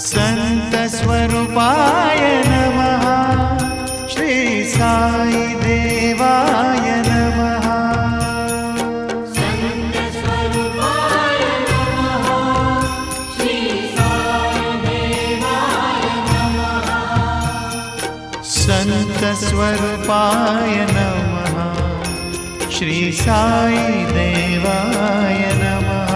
संत स्वरूपाय नमः। श्री साई देवाय नमः। संत स्वरूपाय नमः। श्री साई देवाय नमः। संत स्वरूपाय नमः। श्री साई देवाय नमः।